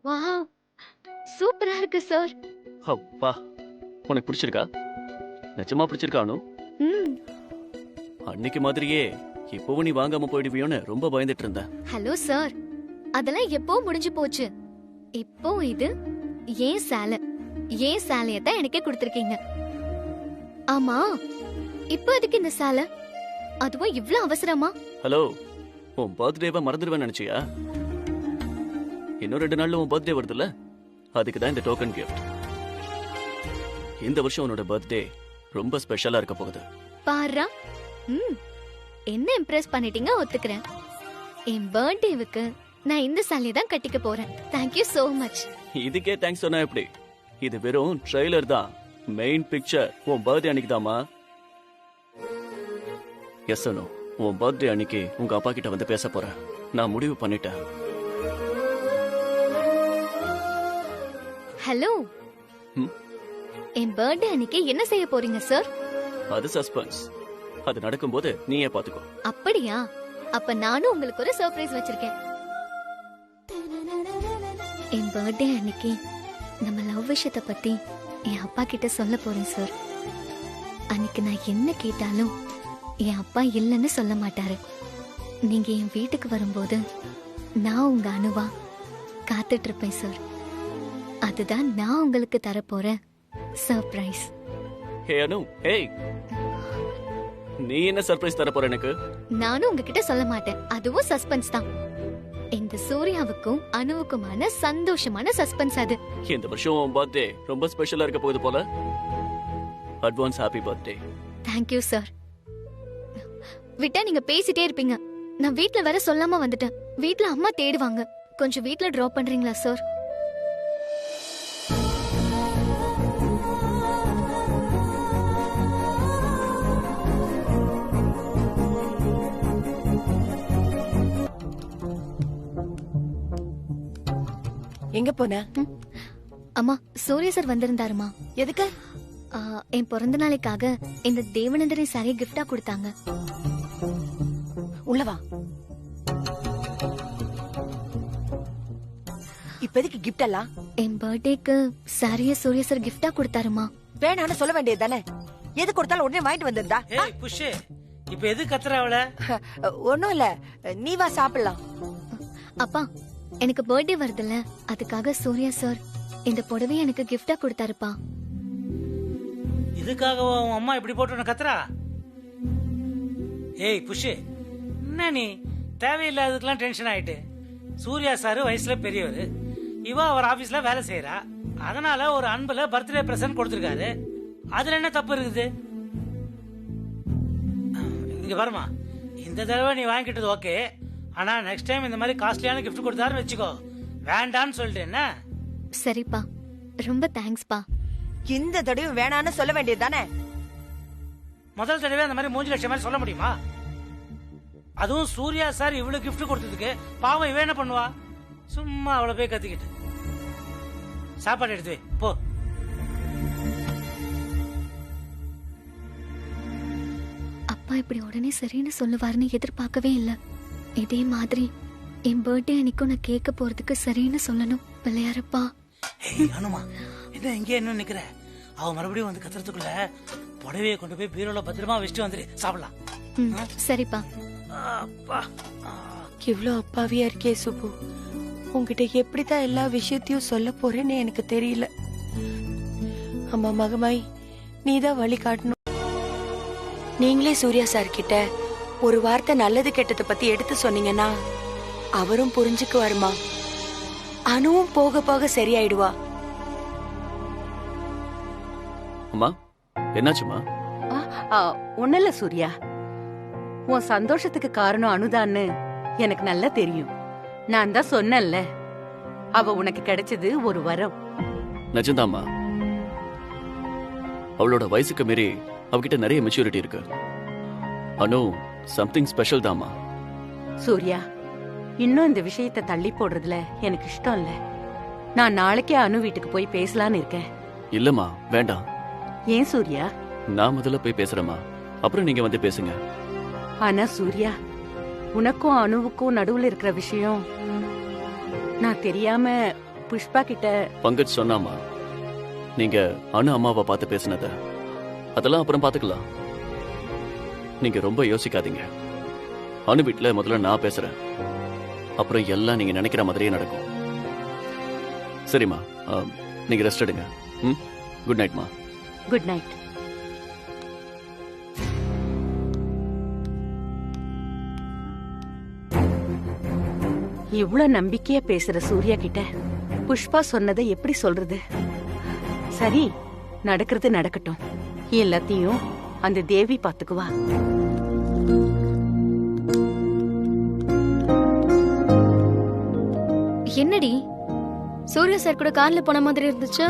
வாவ், சூப்பரா இருக்கு சார். அப்பா, உனக்கு பிடிச்சிருக்கா? நிஜமா பிடிச்சிருக்கா அனு? ம். அன்னைக்கு மாதிரியே இப்பவும் நீ வாங்காம போயிடுவியோன்னு ரொம்ப பயந்துட்டு இருந்தேன். ஹலோ சார், அதெல்லாம் எப்போ முடிஞ்சு போச்சு. இப்போ இது ஏன் சேலை, ஏன் சேலைய தான் எனக்கே கொடுத்திருக்கீங்க. ஆமா, இப்போ எதுக்கு இந்த சேலை? அதுவும் இவ்ளோ அவசரமா? ஹலோ, உன் பர்த்டேவை மறந்துடுவேன்னு நினைச்சியா? இன்னும் 2 நாள்ல உன் பர்த்டே வருதுல்ல, அதுக்கு தான் இந்த டோக்கன் கிஃப்ட். இந்த வருஷம் உன்னோட பர்த்டே ரொம்ப ஸ்பெஷலா இருக்க போகுது. பாருடா, என்ன இம்ப்ரெஸ் பண்ணிட்டீங்க, ஒத்துக்கிறேன். என் பர்த்டேவுக்கு நான் இந்த சாலியை தான் கட்டிக்க போறேன். Thank you so much. இதுக்கே தேங்க்ஸ் சொன்னா எப்படி? இது வெறும் ட்ரெய்லர் தான். மெயின் பிக்சர் உன் பர்த்டே அன்னைக்கு தாமா. எஸ் அனு, உன் பர்த்டே அன்னைக்கு உங்க அப்பா கிட்ட வந்து பேச போறேன். நான் முடிவு பண்ணிட்டேன். ஹலோ, என் பர்த்டே அன்னைக்கு என்ன செய்ய போறீங்க சார்? அது சஸ்பென்ஸ். அது நடக்கும்போது நீயே பாத்துக்கோ. அப்படியா? அப்ப நானும் உங்களுக்கு ஒரு சர்ப்ரைஸ் வச்சிருக்கேன். என் பர்த்டே அன்னைக்கு நம்ம லவ் விஷயத்தை பத்தி என் அப்பா கிட்ட சொல்ல போறேன் சார். அன்னைக்கு நான் என்ன கேட்டாலும் என் அப்பா இல்லைன்னு சொல்ல மாட்டாரு. நீங்க என் வீட்டுக்கு வரும்போது நான் உங்க அனுவா காத்துட்டு இருப்பேன் சார். அதுதான் நான் உங்களுக்கு தரப்போற சர்ப்ரைஸ். ஹே அனு, ஹேய், நீ என்ன சர்ப்ரைஸ் தர போற எனக்கு? நானும் உங்ககிட்ட சொல்ல மாட்டேன். அதுவும் சஸ்பென்ஸ் தான். இந்த சூர்யாவுக்கும் அனுவுக்குமான சந்தோஷமான சஸ்பென்ஸ் அது. இந்த வருஷம் உன் பர்த்டே ரொம்ப ஸ்பெஷலா இருக்க போகுது போல. Advance happy birthday. Thank you sir. விட்டா நீங்க பேசிட்டே இருப்பீங்க. நான் வீட்ல வர சொல்லாம வந்துட்டேன். வீட்ல அம்மா தேடுவாங்க. கொஞ்சம் வீட்ல டிராப் பண்றீங்களா சார்? எங்க போன? அம்மா, சூர்யா சார் வந்திருந்தாருமா. எதுக்கு? என் பிறந்த நாளைக்காக இந்த தேவநந்தினி சாரி கிஃப்டா கொடுத்தாங்க. உள்ளவா. இப்ப எதுக்கு கிஃப்ட் எல்லாம்? என் பர்த்டேக்கு சாரிய சூர்யா சார் கிஃப்டா கொடுத்தாருமா. வேணான்னு சொல்ல வேண்டியது தானே? எது கொடுத்தாலும் உடனே வாங்கிட்டு வந்திருந்தா? ஏய் புஷ், இப்ப எது கத்துற அவள? ஒண்ணும் இல்ல, நீ வா சாப்பிடலாம். அப்பா, எனக்கு பர்த்டே வருதுல்ல, அதுக்காக சூர்யா சார் இந்த புடவை எனக்கு கிஃப்டா கொடுத்தாருப்பா. இதுக்காகவா உன் அம்மா இப்படி போட்டு உன்னை கத்துறா? ஏய் புஷ், என்ன நீ தேவையில்லாததுக்கெல்லாம் டென்ஷன் ஆயிட்டு? சூர்யா சாரு வயசுல பெரியவர், இவ அவர் ஆபீஸ்ல வேலை செய்யறா. அதனால ஒரு அன்புல பர்த்டே பிரசன்ட் கொடுத்திருக்காரு. அதுல என்ன தப்பு இருக்குது? இங்க பாருமா, இந்த தடவை நீ வாங்கிக்கிட்டது ஓகே. ஆனா நெக்ஸ்ட் டைம் இந்த மாதிரி காஸ்ட்லியான கிஃப்ட் கொடுத்தாருன்னு வச்சுக்கோ, வேண்டான்னு சொல்லிட்டு. என்ன? சரிப்பா, ரொம்ப தேங்க்ஸ்பா. இந்த தடவை வேணான்னு சொல்ல வேண்டியது தானே? முதல் தடவை அந்த மாதிரி மூஞ்சி லட்சம் மாதிரி சொல்ல முடியுமா? அதுவும் சூர்யா சார் இவ்வளவு கிஃப்ட் கொடுத்ததுக்கு பாவம் இவ என்ன பண்ணுவா? சும்மா அவளை போய் கத்திக்கிட்டு. சாப்பாடு எடுத்து வை போ. அப்பா இப்படி உடனே சரின்னு சொல்லுவாருன்னு எதிர்பார்க்கவே இல்ல. இதே மாதிரி என் பர்த்டே அன்னைக்கும் நான் கேட்க போறதுக்கு சரின்னு சொல்லணும். பிள்ளையாரப்பா. அனுமா என்ன இங்கே என்ன நிக்கிற? அவ மறுபடியும் வந்து கத்துறதுக்குள்ள புடவையை கொண்டு போய் பீரோல பத்திரமா வச்சுட்டு வந்துரு. சாப்பிடலாம். சரிப்பா. இவ்ளோ அப்பாவியா இருக்கே சுப்பு. உங்ககிட்ட எப்படிதான் எல்லா விஷயத்தையும் சொல்ல போறேன்னு எனக்கு தெரியல. அம்மா மகமாய், நீதான் வழி காட்டணும். நீங்களே சூர்யா சார் கிட்ட ஒரு வார்த்தை நல்லது கெட்டதை பத்தி எடுத்து சொன்னீங்கன்னா அவரும் புரிஞ்சுக்குவாருமா. அனுவும் போக போக சரியாயிடுவா. அம்மா என்னாச்சுமா? ஒண்ணு சூர்யா, உன் சந்தோஷத்துக்கு காரணம் அனுதான்னு எனக்கு நல்லா தெரியும். நான் தான் சொன்னேன்ல, அவ உனக்கு கிடைச்சது ஒரு வரம். நிஜம்தாம்மா. அவளோட வயசுக்கு மீறி அவகிட்ட நிறைய மெச்சூரிட்டி இருக்கு. அனு சம்திங் ஸ்பெஷல் தாம்மா. சூர்யா, இன்னும் இந்த விஷயத்தை தள்ளி போடுறதுல எனக்கு இஷ்டம் இல்ல. நான் நாளைக்கே அனு வீட்டுக்கு போய் பேசலான்னு இருக்கேன். இல்லம்மா வேண்டாம். ஏன் சூர்யா? நான் முதல்ல போய் பேசுறேம்மா, அப்புறம் நீங்க வந்து பேசுங்க. ஆனா சூர்யா, உனக்கும் அனுவுக்கும் நடுவுல இருக்கிற விஷயம் நான் தெரியாம புஷ்பா கிட்ட. பங்கஜ் சொன்னாமா, நீங்க அனு அம்மாவை பார்த்து பேசினத அதெல்லாம் அப்புறம் பாத்துக்கலாம். நீங்க ரொம்ப யோசிக்காதீங்க. அனு வீட்டுல முதல்ல நான் பேசுறேன், அப்புறம் எல்லாம் நீங்க நினைக்கிற மாதிரியே நடக்கும். சரிம்மா, நீங்க ரெஸ்ட் எடுங்க. குட் நைட்மா. Good night. இவ்வளவு நம்பிக்கையா பேசுற சூர்யா கிட்ட புஷ்பா சொன்னதை எப்படி சொல்றது? சரி, நடக்கிறது நடக்கட்டும். எல்லாத்தையும் அந்த தேவி பாத்துக்குவா. என்னடி சூர்யா சார் கூட கார்ல போன மாதிரி இருந்துச்சு.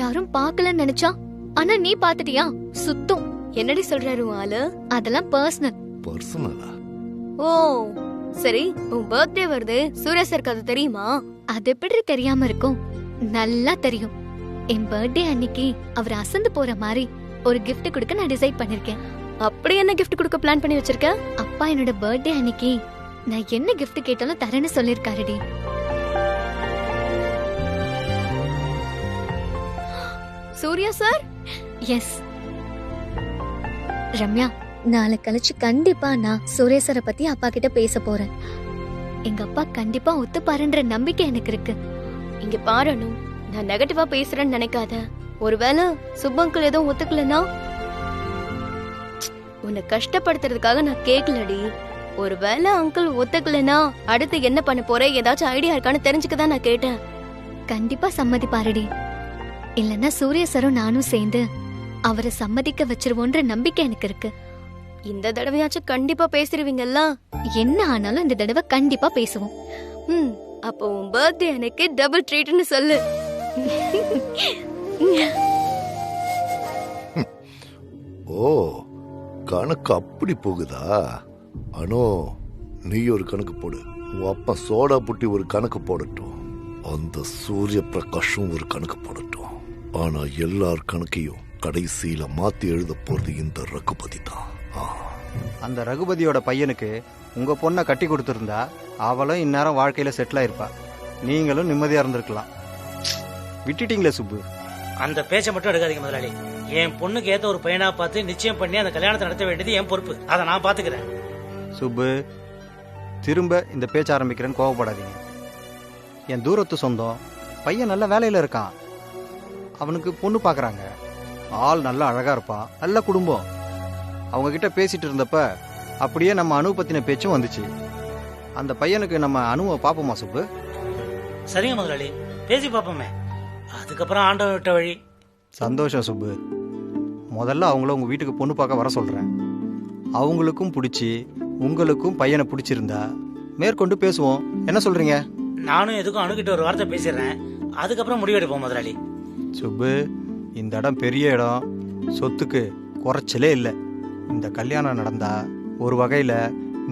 யாரும் பார்க்கலன்னு நினைச்சா, ஆனா நீ பாத்துட்டியா? சுத்தம். என்னடி சொல்றாரு உன் ஆளு? அதெல்லாம் பர்சனல். பர்சனலா? ஓ சரி, உன் பர்த்டே வருது. சூர்யா சாருக்கு அது தெரியுமா? அது எப்படி தெரியாம இருக்கும்? நல்லா தெரியும். என் பர்த்டே அன்னைக்கு அவர் அசந்து போற மாதிரி ஒரு gift கொடுக்க நான் டிசைட் பண்ணிருக்கேன். அப்படி என்ன gift கொடுக்க பிளான் பண்ணி வச்சிருக்க? அப்பா என்னோட பர்த்டே அன்னைக்கு நான் என்ன gift கேட்டாலும் தரேன்னு சொல்லிருக்காருடி. சூர்யா சார்? எஸ் ரம்யா, நாளை கழிச்சு கண்டிப்பா நான் சூர்யா சாரை பத்தி அப்பா கிட்ட பேச போறேன். எங்க அப்பா கண்டிப்பா ஒத்துப்பாருன்ற நம்பிக்கை எனக்கு இருக்கு. இங்க பாருன்னு, நான் நெகட்டிவா பேசுறேன்னு நினைக்காத. ஒருவேளை சுப்பங்கள் எதுவும் ஒத்துக்கலனா? உன்னை கஷ்டப்படுத்துறதுக்காக நான் கேக்கலடி. ஒருவேளை அங்கிள் ஒத்துக்கலனா அடுத்து என்ன பண்ண போற, ஏதாச்சும் ஐடியா இருக்கான்னு தெரிஞ்சுக்கதான் நான் கேட்டேன். கண்டிப்பா சம்மதிப்பாருடி. இல்லன்னா சூர்யா சாரும் நானும் சேர்ந்து அவரை சம்மதிக்க வச்சிருவோன்ற நம்பிக்கை எனக்கு இருக்கு. இந்த தடவையாச்சும் கண்டிப்பா பேசிடுவீங்கல்ல? என்ன ஆனாலும் இந்த தடவை கண்டிப்பா பேசுவோம். அப்போ உன் பர்த்டே அன்னைக்கு டபுள் ட்ரீட்னு சொல்லு. ஓ, கணக்கு அப்படி போகுதா? அனோ, நீ ஒரு கணக்கு போடு. உன் அப்பா சோடா புட்டி ஒரு கணக்கு போடட்டும். அந்த சூரிய பிரகாஷும் ஒரு கணக்கு போடட்டும். ஆனா எல்லார் கணக்கையும் கடைசியில மாத்தி எழுத போறது இந்த ரகுபதி தான். அந்த ரகுபதியோட பையனுக்கு உங்க பொண்ணை கட்டி கொடுத்திருந்தா அவளும் இந்நேரம் வாழ்க்கையில செட்டில் ஆயிருப்பா. நீங்களும் நிம்மதியா இருந்திருக்கலாம். விட்டுட்டீங்களே சுப்பு. அந்த பேச்சை மட்டும் எடுக்காதீங்க முதலாளி. என் பொண்ணுக்கு ஏத்த ஒரு பையனா பார்த்து நிச்சயம் பண்ணி அந்த கல்யாணத்தை நடத்த வேண்டியது என் பொறுப்பு. அதை நான் பாத்துக்கிறேன். சுப்பு, திரும்ப இந்த பேச்ச ஆரம்பிக்கிறேன்னு கோவப்படாதீங்க. என் தூரத்து சொந்தம் பையன் நல்ல வேலையில இருக்கான். அவனுக்கு பொண்ணு பாக்குறாங்க. ஆள் நல்லா அழகா இருப்பான், நல்ல குடும்பம். அவங்க கிட்ட பேசிட்டு இருந்தப்ப அப்படியே நம்ம அணு பத்தின பேச்சும் வந்துச்சு. அந்த பையனுக்கு நம்ம அணுவை பாப்போமா சுப்பு? சரிங்க முதலாளி, பேசி பாப்போமே. அதுக்கப்புறம் ஆண்டவன் விட்ட வழி. சந்தோஷம் சுப்பு. முதல்ல அவங்கள உங்க வீட்டுக்கு பொண்ணு பார்க்க வர சொல்றேன். அவங்களுக்கும் பிடிச்சி உங்களுக்கும் பையனை பிடிச்சிருந்தா மேற்கொண்டு பேசுவோம். என்ன சொல்றீங்க? நானும் எதுக்கும் அணுகிட்ட ஒரு வார்த்தை பேசிடுறேன். அதுக்கப்புறம் முடிவெடுப்போம் முதலாளி. சுப்பு, இந்த இடம் பெரிய இடம், சொத்துக்கு குறைச்சலே இல்லை. இந்த கல்யாணம் நடந்தா ஒரு வகையில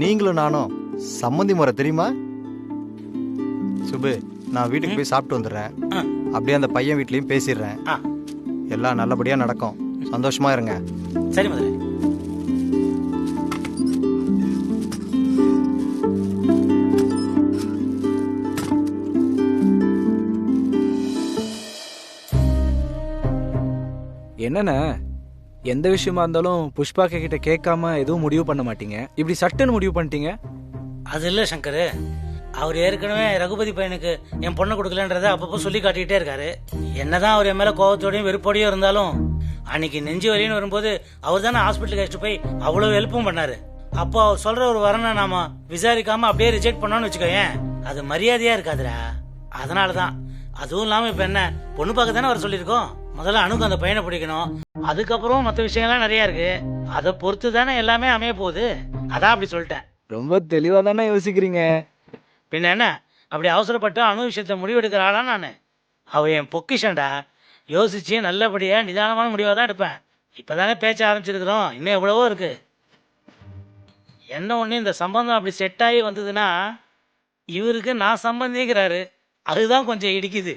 நீங்களும் நானும் சம்மந்தி முறை தெரியுமா? சுபு, நான் வீட்டுக்கு போய் சாப்பிட்டு வந்துடுறேன். அப்படியே அந்த பையன் வீட்லயும் பேசிடுறேன். எல்லாம் நல்லபடியா நடக்கும். சந்தோஷமா இருங்க. சரி முதலாளி. என்னண்ணே, எந்த விஷயமா இருந்தாலும் புஷ்பா கிட்ட கேட்காம எதுவும் முடிவு பண்ண மாட்டீங்க. இப்படி சட்டுன்னு முடிவு பண்ணிட்டீங்க. அது இல்ல சங்கர், அவர் ஏற்கனவே ரகுபதி பையனுக்கு என் பொண்ணை கொடுக்கலன்றத அப்பப்போ சொல்லி காட்டிக்கிட்டே இருக்காரு. என்னதான் அவர் என் மேல கோவத்தோடையும் வெறுப்போடையும் இருந்தாலும் அன்னைக்கு நெஞ்சு வலின்னு வரும்போது அவர் தானே ஹாஸ்பிட்டலுக்கு அழைச்சிட்டு போய் அவ்வளவு ஹெல்ப்பும் பண்ணாரு. அப்போ அவர் சொல்ற ஒரு வரனை நாம விசாரிக்காம அப்படியே ரிஜெக்ட் பண்ணோம்னு வச்சுக்கோயேன், அது மரியாதையா இருக்காதுடா. அதனாலதான். அதுவும் இல்லாம இப்ப என்ன பொண்ணு பார்க்க தானே அவர் சொல்லியிருக்கோம். முதல்ல அணுக்கு அந்த பையனை பிடிக்கணும், அதுக்கப்புறம் மற்ற விஷயங்கள்லாம் நிறைய இருக்கு. அதை பொறுத்து தானே எல்லாமே அமைய போகுது. அதான் அப்படி சொல்லிட்டேன். ரொம்ப தெளிவா தானே யோசிக்கிறீங்க. பின்ன என்ன, அப்படி அவசரப்பட்டு அணு விஷயத்த முடிவெடுக்கிற ஆளா நான்? அவ என் பொக்கிஷன்டா. யோசிச்சு நல்லபடியா நிதானமான முடிவாக தான் எடுப்பேன். இப்பதானே பேச்ச ஆரம்பிச்சிருக்கிறோம், இன்னும் எவ்வளவோ இருக்கு. என்ன ஒண்ணு, இந்த சம்பந்தம் அப்படி செட் ஆகி வந்ததுன்னா இவருக்கு நான் சம்பந்திக்கிறாரு, அதுதான் கொஞ்சம் இடிக்குது.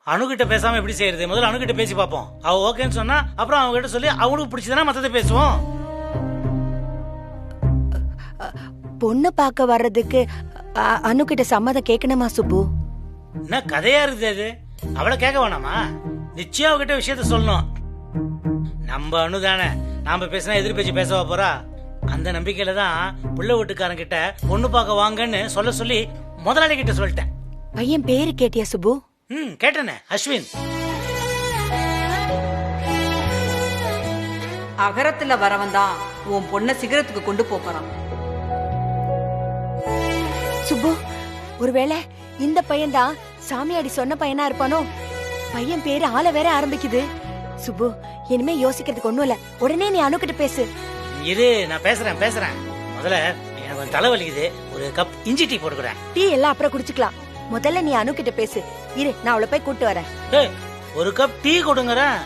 அணுகிட்ட பேசாம எப்படி செய்யறது? முதல்ல அணுகிட்ட பேசி பார்ப்போம். அவ ஓகேன்னு சொன்னா அப்புறம் அவங்க கிட்ட சொல்லி அவங்களுக்கு பிடிச்சதுன்னா மத்ததை பேசுவோம். பொண்ணு பார்க்க வர்றதுக்கு அனு கிட்ட சம்மதம் கேட்கணுமா சுப்பு? என்ன கதையா இருக்குது அது? அவளை கேட்க வேணாமா? நிச்சயம் அவகிட்ட விஷயத்த சொல்லணும். நம்ம அணு தானே, நாம பேசினா எதிர் பேச்சு பேசவா போறா? அந்த நம்பிக்கையில தான் புள்ள வீட்டுக்காரன் கிட்ட பொண்ணு பார்க்க வாங்கன்னு சொல்ல சொல்லி முதலாளி கிட்ட சொல்லிட்டேன். பையன் பேரு கேட்டியா சுப்பு? கேட்டனே, அஸ்வின். அகரத்துல வரவன் தான் உன் பொண்ண சிகரத்துக்கு கொண்டு போறான். சுப்பு, ஒருவேளை இந்த பையன் தான் சாமியாடி சொன்ன பையனா இருப்பானோ? பையன் பேரு ஆள வேற ஆரம்பிக்குது. சுப்பு, இனிமே யோசிக்கிறதுக்கு ஒண்ணும் இல்ல, உடனே நீ அணுகிட்ட பேசு. இரு, நான் பேசுறேன். முதல்ல எனக்கு தலை வலிக்குது, ஒரு கப் இஞ்சி டீ போட்டுக்கிறேன். டீ எல்லாம் அப்புறம் குடிச்சுக்கலாம், முதல்ல நீ அணுகிட்ட பேசு. இரு, நான் அவளை போய் கூட்டு வரேன். ஒரு கப் டீ கொடுங்கறேன்.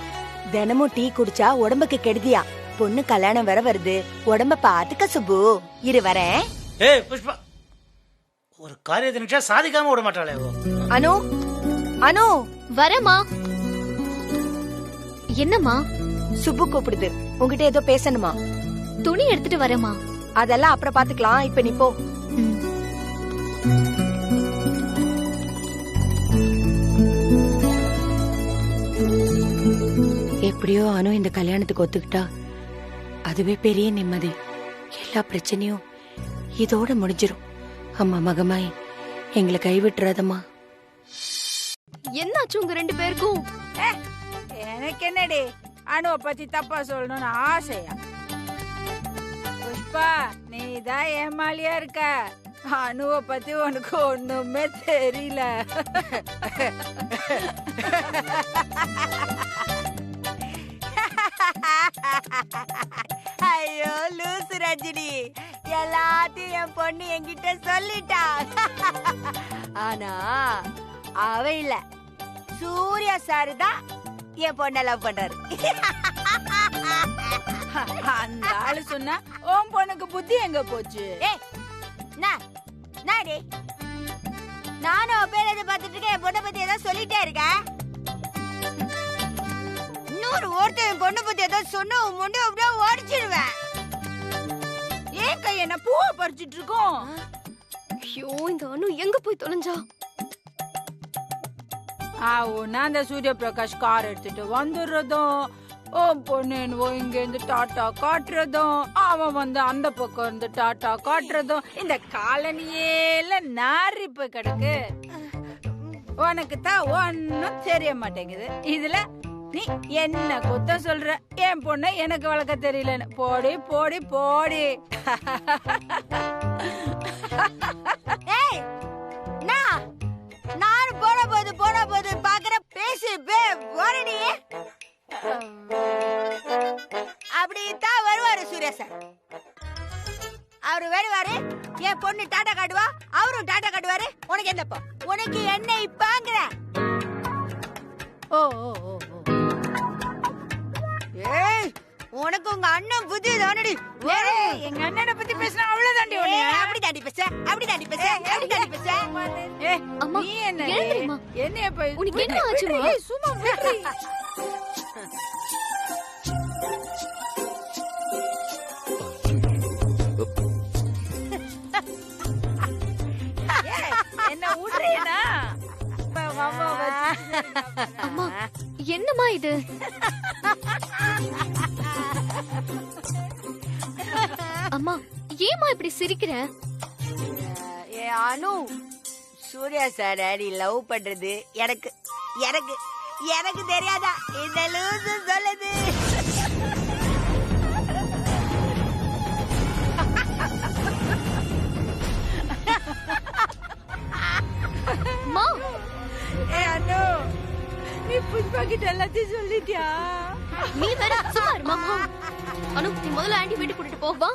தினமும் டீ குடிச்சா உடம்புக்கு கெடுதியா? பொண்ணு கல்யாணம் வேற வருது, உடம்ப பாத்துக்க சுப்பு. இரு வரேன். புஷ்பா, ஒரு காரியத்தை நினைச்சா சாதிக்காம விட மாட்டாளே. அனு, அனு வரமா? என்னம்மா? சுப்பு கூப்பிடுது, உங்ககிட்ட ஏதோ பேசணுமா? துணி எடுத்துட்டு வரமா? அதெல்லாம் அப்புறம் பாத்துக்கலாம், இப்ப நீ போ. எப்படியோ அனு இந்த கல்யாணத்துக்கு ஒத்துக்கிட்டா அதுவே பெரிய நிம்மதி. எல்லா பிரச்சனையும் இதோட முடிஞ்சிரும். அம்மா மகமாய் எங்களை கைவிட்டுறாதம்மா. என்னாச்சு உங்க ரெண்டு பேருக்கும்? எனக்கு என்னடி அணுவை பத்தி தப்பா சொல்லணும்னு ஆசையா? புஷ்பா, நீதான் ஏமாலியா இருக்க. அணுவை பத்தி உனக்கு ஒண்ணுமே தெரியல. ஐயோ லூசு ரஜினி, எல்லாத்தையும் என் பொண்ணு என்கிட்ட சொல்லிட்டா. ஆனா அவ இல்ல, சூர்யா சாரு தான் என் பொண்ண லவ் பண்றாரு. அந்த ஆளு சொன்னா உன் பொண்ணுக்கு புத்தி எங்க போச்சு? நானும் பேரத பாத்துட்டு இருக்கேன், என் பொண்ணை பத்தி ஏதாவது சொல்லிட்டே இருக்க. இன்னொரு ஒருத்தர் என் பொண்ணை பத்தி ஏதாவது சொன்னா உன் முண்டை அப்படியே ஓடிச்சிடுவேன். ஏன் கை என்ன பூவை பறிச்சிட்டு இருக்கோம்? ஐயோ, இந்த அணு எங்க போய் தொலைஞ்சா? ஒன்னா அந்த சூரிய பிரகாஷ் கார் எடுத்துட்டு வந்துடுறதும், ஓம் பொண்ணு இங்க இருந்து டாட்டா காட்டுறதும், அவன் வந்து அந்த பக்கம் இருந்து டாட்டா காட்டுறதும், இந்த காலனியேல நாரி போய் கிடக்கு. உனக்கு தான் ஒன்னும் தெரிய மாட்டேங்குது. இதுல நீ என்ன குத்த சொல்ற? என் பொண்ணு எனக்கு வளர்க்க தெரியலன்னு. போடி போடி போடி. நான் போன போது பாக்குற பேசு நீ. அப்படித்தான் வருவாரு சூர்யா சார். அவரு வருவாரு, என் பொண்ணு டாட்டா காட்டுவா, அவரும் டாட்டா காட்டுவாரு. உனக்கு என்னப்பா? உனக்கு என்ன இப்பாங்கிற? ஓ ஏய், உனக்கு உங்க அண்ணன் புத்தி தானடி. எங்க அண்ணனை பத்தி பேசினா அவ்வளவுதாண்டி உன்னை. அப்படி தாண்டி பேச, அப்படி தாண்டி பேச, அப்படி தாண்டி பேச. அம்மா நீ என்ன எழுந்திரிம்மா. என்னைய போய் உனக்கு என்ன ஆச்சுமா? ஏய், சும்மா விடுறி. என்ன விடுறீனா? அம்மா என்னம்மா இது? அம்மா ஏம்மா இப்படி சிரிக்கிற? அனு, சூர்யா சார் நீ லவ் பண்றது எனக்கு எனக்கு எனக்கு தெரியாதா? இந்த லூசு சொல்லுது. அம்மா அனு, நீ புஷ்பா கிட்ட எல்லாத்தையும் சொல்லிட்டியா? நீ வேற சும்மா இரு மாமா. அனு நீ முதல்ல ஆண்டி வீட்டுக்கு கூட்டிட்டு போ. வா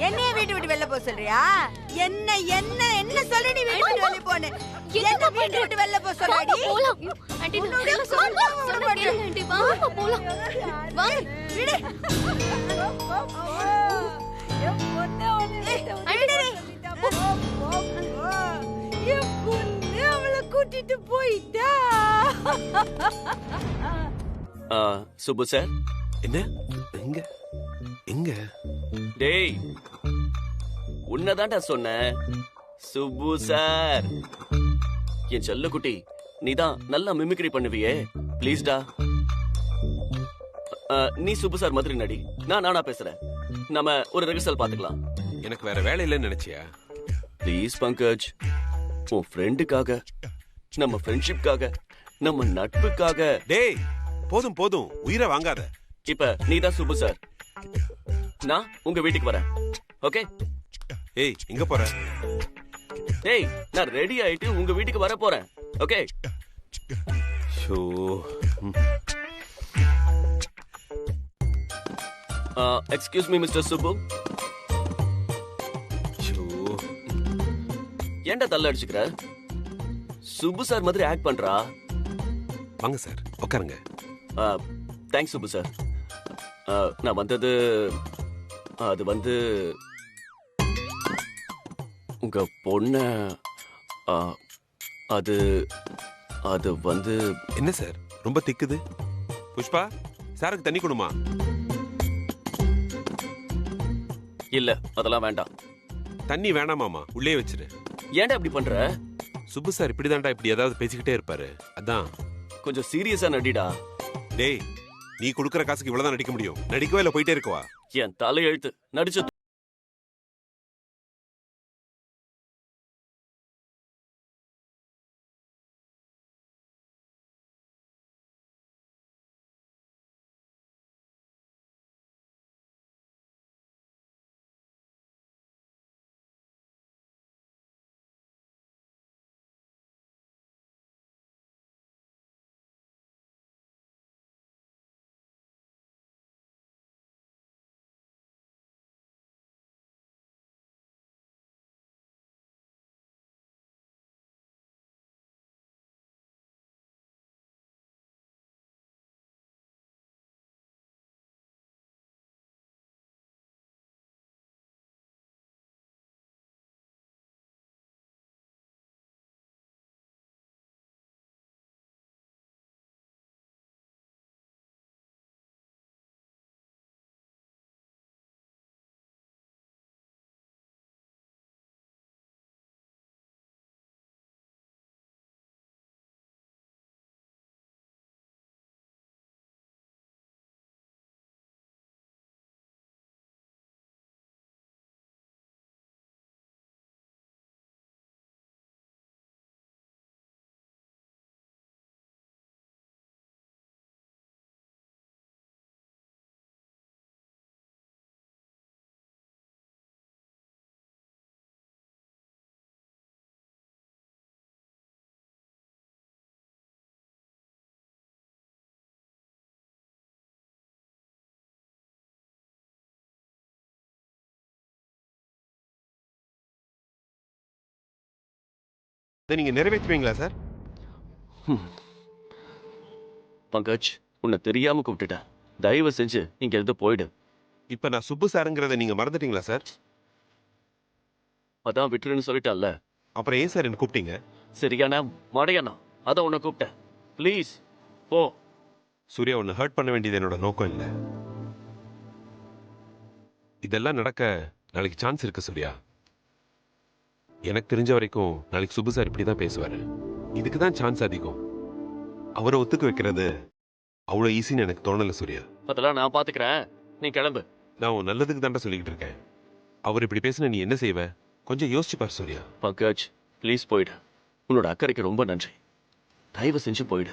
என்னைய வீட்டு விட்டு வெளில போக சொல்றியா? என்ன என்ன என்ன சொல்லி நீ வீட்டு விட்டு வெளில போன? என்ன வீட்டு விட்டு வெளில போக சொல்றடி? போலாம். ஆண்டி நான் சொன்னா கேளுங்க ஆண்டி. வா போலாம். வா விடு. என் பொண்ணு அவளை கூட்டிட்டு போயிட்டா. சுப்பு சார். என்ன எங்க எங்க? டேய் உன்னதான்டா சொன்னேன். சுப்பு சார், என் செல்ல குட்டி, நீதான் நல்லா மிமிக்ரி பண்ணுவியே, ப்ளீஸ்டா. நீ சுப்பு சார் மாதிரி நடி, நான் நானா பேசுறேன். நம்ம ஒரு ரிஹர்சல் பாத்துக்கலாம். எனக்கு வேற வேலை இல்லைன்னு நினைச்சியா? ப்ளீஸ் பங்கஜ், உன் ஃப்ரெண்டுக்காக, நம்ம ஃப்ரெண்ட்ஷிப்காக, நம்ம நட்புக்காக. டேய் போதும் போதும், உயிரை வாங்காத. இப்ப நீதான் சுப்பு சார், நான் உங்க வீட்டுக்கு வரேன். ஓகே? ஏய் எங்க போற? ஏய் நான் ரெடி ஆயிட்டு உங்க வீட்டுக்கு வர போறேன். Okay? Show. Excuse me mister Subbu. Show. ஏன்டா தள்ள அடிச்சுக்கிற? சுப்பு சார் மாதிரி ஆக்ட் பண்றா. வாங்க சார் உட்காருங்க. Thanks Subbu sir. நான் வந்தது அது வந்து உங்க பொண்ண அது அது வந்து. என்ன சார் ரொம்ப திக்குது? புஷ்பா சாருக்கு தண்ணி கொடுமா? இல்ல அதெல்லாம் வேண்டாம். தண்ணி வேணாமாமா, உள்ளே வச்சிரு. ஏன்டா இப்படி பண்ற? சுப்பு சார் இப்படிதான்டா, இப்படி ஏதாவது பேசிக்கிட்டே இருப்பாரு, அதான். கொஞ்சம் சீரியஸா நடிடா. டேய் நீ கொடுக்கற காசுக்கு இவ்வளவுதான் நடிக்க முடியும், நடிக்கவே இல்ல போயிட்டே இருக்கவா? என் தலையெழுத்து நடிச்சு. இதை நீங்க நிறைவேற்றுவீங்களா சார்? பங்கஜ், உன்னை தெரியாம கூப்பிட்டுட்டேன். தயவு செஞ்சு இங்க இருந்து போயிடு. இப்ப நான் சுப்பு சாருங்கிறத நீங்க மறந்துட்டீங்களா சார்? அதான் விட்டுருன்னு சொல்லிட்டல்ல. அப்புறம் ஏன் சார் என்ன கூப்பிட்டீங்க? சரியானா மடையண்ணா, அதான் உன்னை கூப்பிட்டேன். ப்ளீஸ் போ. சூர்யா, உன்னை ஹர்ட் பண்ண வேண்டியது என்னோட நோக்கம் இல்லை. இதெல்லாம் நடக்க நாளைக்கு சான்ஸ் இருக்கு சூர்யா. எனக்கு தெரிஞ்ச வரைக்கும் நாளைக்கு சுப்பு சார் இப்படிதான் பேசுவாரு. இதுக்கு தான் சான்ஸ் அதிகம். அவரை ஒத்துக்க வைக்கிறது அவ்வளோ ஈஸின்னு எனக்கு தோணல சூர்யா. அதெல்லாம் நான் பாத்துக்கிறேன், நீ கிளம்பு. நான் உன் நல்லதுக்கு தாண்டா சொல்லிக்கிட்டு இருக்கேன். அவர் இப்படி பேசின நீ என்ன செய்வ? கொஞ்சம் யோசிச்சு பாரு சூர்யா. பங்கஜ், ப்ளீஸ் போயிடு. உன்னோட அக்கறைக்கு ரொம்ப நன்றி. தயவு செஞ்சு போயிடு.